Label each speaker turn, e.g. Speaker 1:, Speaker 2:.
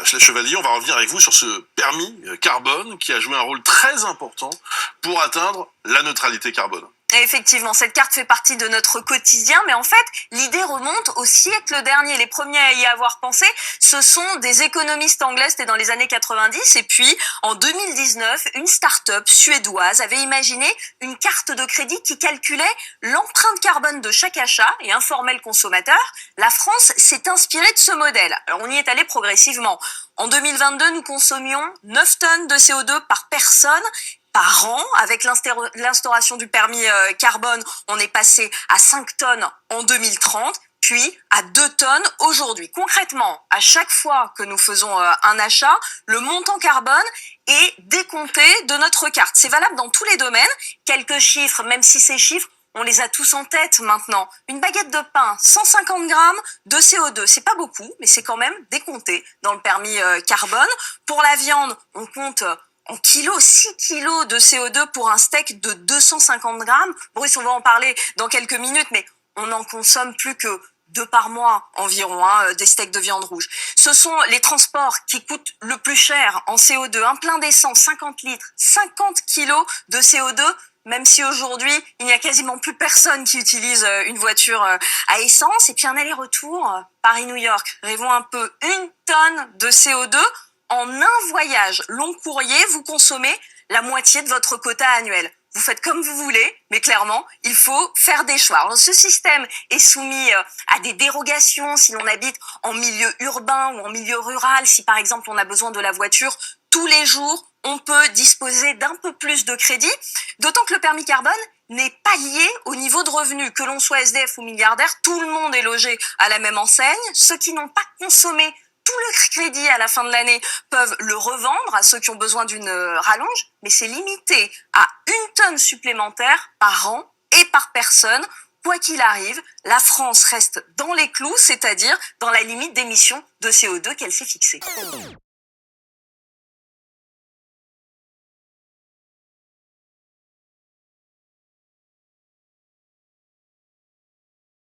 Speaker 1: Rachel Chevalier, on va revenir avec vous sur ce permis carbone qui a joué un rôle très important pour atteindre la neutralité carbone.
Speaker 2: Et effectivement, cette carte fait partie de notre quotidien, mais en fait, l'idée remonte au siècle dernier. Les premiers à y avoir pensé, ce sont des économistes anglais, c'était dans les années 90, et puis en 2019, une start-up suédoise avait imaginé une carte de crédit qui calculait l'empreinte carbone de chaque achat et informait le consommateur. La France s'est inspirée de ce modèle. Alors on y est allé progressivement. En 2022, nous consommions 9 tonnes de CO2 par personne par an. Avec l'instauration du permis carbone, on est passé à 5 tonnes en 2030, puis à 2 tonnes aujourd'hui. Concrètement, à chaque fois que nous faisons un achat, le montant carbone est décompté de notre carte. C'est valable dans tous les domaines. Quelques chiffres, même si ces chiffres, on les a tous en tête maintenant. Une baguette de pain, 150 grammes de CO2. C'est pas beaucoup, mais c'est quand même décompté dans le permis carbone. Pour la viande, on compte en kilos, 6 kilos de CO2 pour un steak de 250 grammes. Boris, on va en parler dans quelques minutes, mais on en consomme plus que 2 par mois environ, des steaks de viande rouge. Ce sont les transports qui coûtent le plus cher en CO2. Un plein d'essence, 50 litres, 50 kilos de CO2, même si aujourd'hui, il n'y a quasiment plus personne qui utilise une voiture à essence. Et puis un aller-retour Paris-New York, rêvons un peu, 1 tonne de CO2. En un voyage long courrier, vous consommez la moitié de votre quota annuel. Vous faites comme vous voulez, mais clairement, il faut faire des choix. Alors, ce système est soumis à des dérogations si l'on habite en milieu urbain ou en milieu rural. Si par exemple on a besoin de la voiture tous les jours, on peut disposer d'un peu plus de crédit. D'autant que le permis carbone n'est pas lié au niveau de revenu. Que l'on soit SDF ou milliardaire, tout le monde est logé à la même enseigne. Ceux qui n'ont pas consommé tout le crédit à la fin de l'année peuvent le revendre à ceux qui ont besoin d'une rallonge, mais c'est limité à 1 tonne supplémentaire par an et par personne. Quoi qu'il arrive, la France reste dans les clous, c'est-à-dire dans la limite d'émission de CO2 qu'elle s'est fixée.